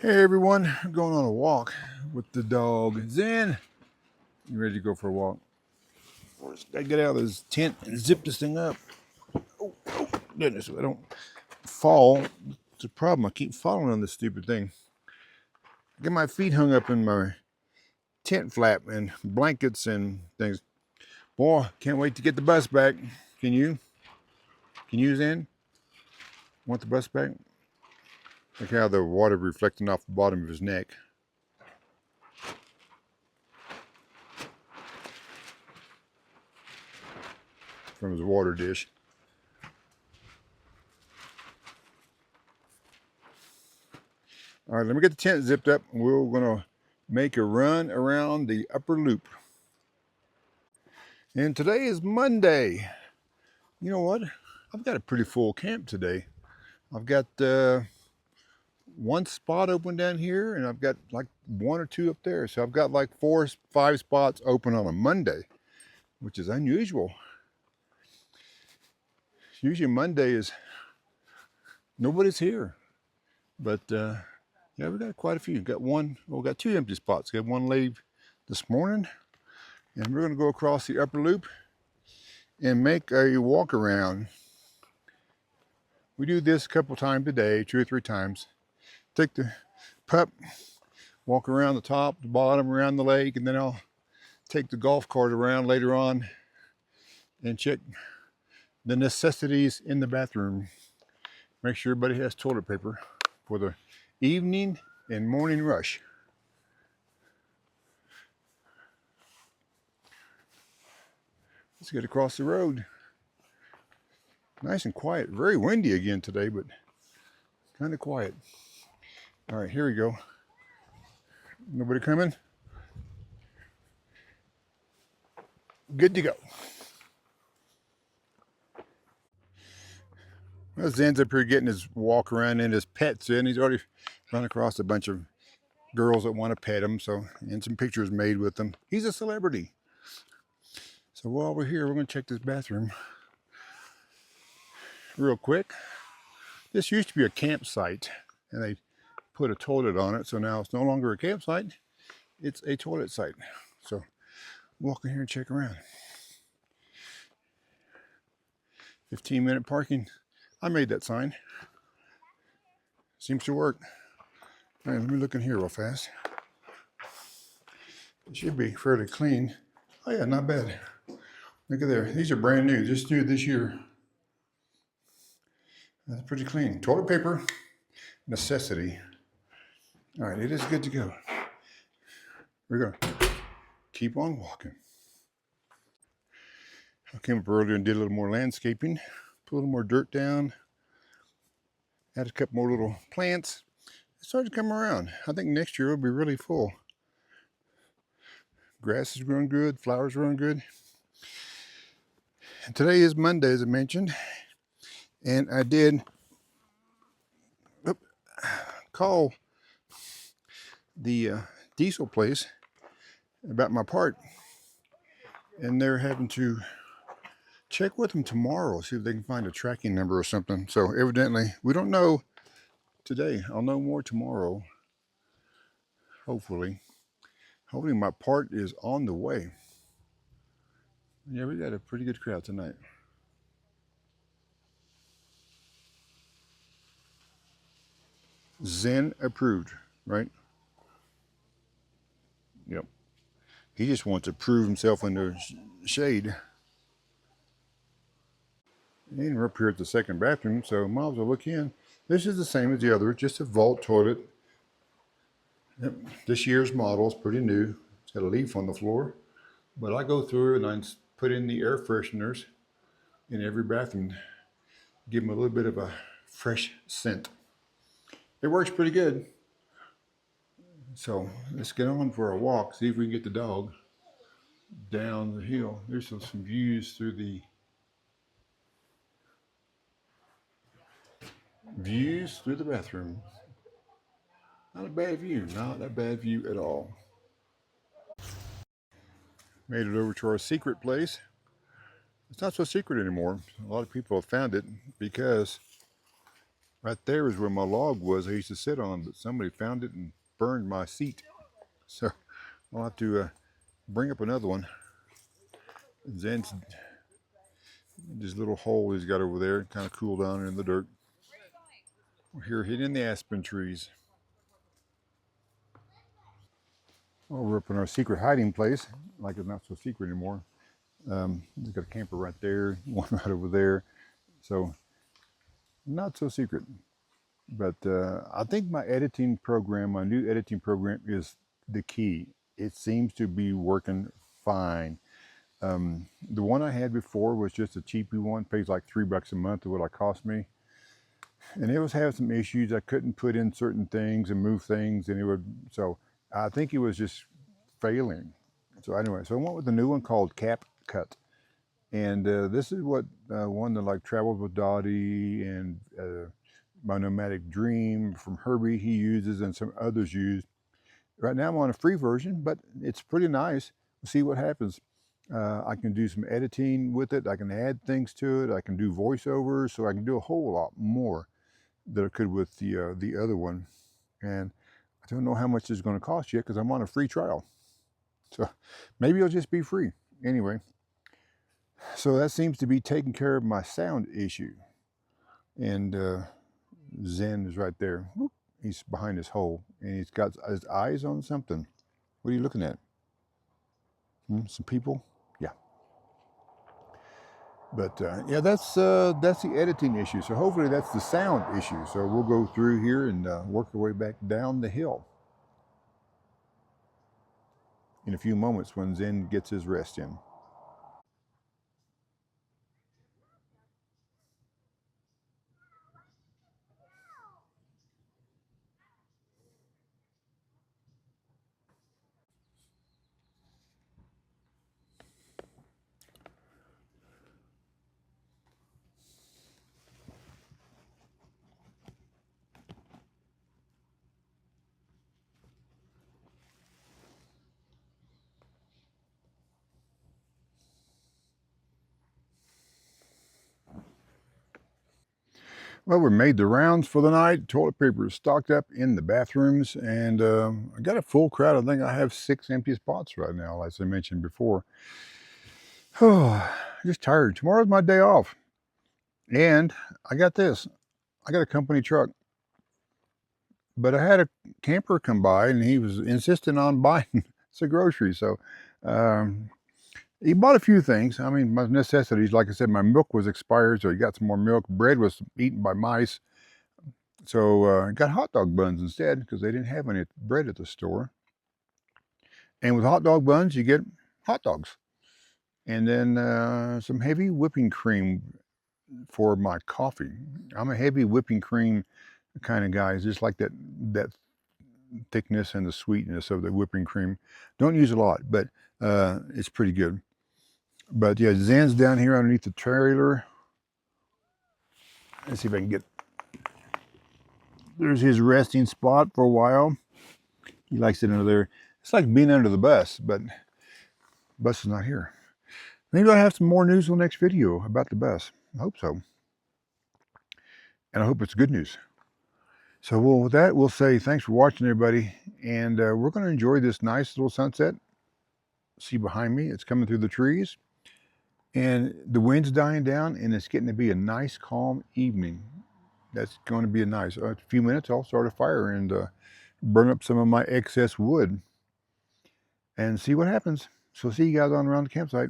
Hey everyone, I'm going on a walk with the dog Zen. You ready to go for a walk? I get out of this tent and zip this thing up. Oh, goodness, I don't fall. It's a problem. I keep falling on this stupid thing. I get my feet hung up in my tent flap and blankets and things. Boy, can't wait to get the bus back. Can you? Can you, Zen? Want the bus back? Look how the water reflecting off the bottom of his neck. From his water dish. All right, let me get the tent zipped up. We're gonna make a run around the upper loop. And today is Monday. You know what? I've got a pretty full camp today. I've got one spot open down here, and I've got like one or two up there. So I've got like 4-5 spots open on a Monday, which is unusual. Usually Monday is nobody's here, but yeah, we got quite a few. Got one. Well, we got 2 empty spots. Got one leave this morning, and we're going to go across the upper loop and make a walk around. We do this a couple times a day, 2 or 3 times. Take the pup, walk around the top, the bottom, around the lake, and then I'll take the golf cart around later on and check the necessities in the bathroom. Make sure everybody has toilet paper for the evening and morning rush. Let's get across the road. Nice and quiet. Very windy again today, but kind of quiet. All right, here we go. Nobody coming? Good to go. Well, Zen's up here getting his walk around and his pets in. He's already run across a bunch of girls that want to pet him, so, and some pictures made with them. He's a celebrity. So while we're here, we're going to check this bathroom real quick. This used to be a campsite, and they put a toilet on it, so now it's no longer a campsite. It's a toilet site. So walk in here and check around. 15-minute parking. I made that sign. Seems to work. All right, let me look in here real fast. It should be fairly clean. Oh yeah, not bad. Look at there. These are brand new, just new this year. That's pretty clean. Toilet paper, necessity. All right, it is good to go. We're gonna keep on walking. I came up earlier and did a little more landscaping, put a little more dirt down, add a couple more little plants. It started to come around. I think next year it'll be really full. Grass is growing good, flowers are growing good. And today is Monday, as I mentioned, and I did call the diesel place about my part, and they're having to check with them tomorrow, see if they can find a tracking number or something. So evidently, we don't know today. I'll know more tomorrow, hopefully. Hopefully my part is on the way. Yeah, we got a pretty good crowd tonight. Zen approved, right? Yep. He just wants to prove himself in the shade. And we're up here at the second bathroom, so might as well look in. This is the same as the other, just a vault toilet. Yep. This year's model is pretty new. It's got a leaf on the floor. But I go through and I put in the air fresheners in every bathroom. Give them a little bit of a fresh scent. It works pretty good. So let's get on for a walk, see if we can get the dog down the hill. There's some views through the bathroom. Not a bad view, not a bad view at all. Made it over to our secret place. It's not so secret anymore. A lot of people have found it because Right there is where my log was. I used to sit on, but somebody found it and burned my seat. So I'll have to bring up another one. Zen's this little hole he's got over there, kind of cool down in the dirt. We're here hidden in the aspen trees. Well, we're up in our secret hiding place, like it's not so secret anymore. We've got a camper right there, one right over there. So not so secret. But I think my editing program, my new editing program is the key. It seems to be working fine. The one I had before was just a cheapy one, pays like $3 a month, of what it cost me. And it was having some issues. I couldn't put in certain things and move things, and it would, so I think it was just failing. So anyway, so I went with the new one called CapCut. And this is what one that like travels with Dottie and my nomadic dream from Herbie he uses and some others use. Right now I'm on a free version, but it's pretty nice. We'll see what happens. I can do some editing with it. I can add things to it. I can do voiceovers, so I can do a whole lot more than I could with the other one. And I don't know how much it's going to cost yet because I'm on a free trial. So maybe it'll just be free. Anyway, so that seems to be taking care of my sound issue. And Zen is right there. Whoop. He's behind his hole, and he's got his eyes on something. What are you looking at? Some people? Yeah. But yeah, that's the editing issue. So hopefully that's the sound issue. So we'll go through here and work our way back down the hill in a few moments when Zen gets his rest in. Well, we made the rounds for the night. Toilet paper is stocked up in the bathrooms, and I got a full crowd. I think I have 6 empty spots right now, as I mentioned before. Oh, just tired. Tomorrow's my day off. And I got this. I got a company truck. But I had a camper come by, and he was insisting on buying some groceries. So he bought a few things. I mean, my necessities, like I said, my milk was expired, so he got some more milk. Bread was eaten by mice. So I got hot dog buns instead because they didn't have any bread at the store. And with hot dog buns, you get hot dogs. And then some heavy whipping cream for my coffee. I'm a heavy whipping cream kind of guy. It's just like that thickness and the sweetness of the whipping cream. Don't use a lot, but it's pretty good. But yeah, Zen's down here underneath the trailer. Let's see if I can get, there's his resting spot for a while. He likes it under there. It's like being under the bus, but the bus is not here. Maybe I'll have some more news in the next video about the bus. I hope so. And I hope it's good news. So with that, we'll say thanks for watching, everybody. And we're going to enjoy this nice little sunset. See behind me, it's coming through the trees. And the wind's dying down, and it's getting to be a nice, calm evening. That's going to be a nice, a few minutes, I'll start a fire and burn up some of my excess wood and see what happens. So see you guys on around the campsite.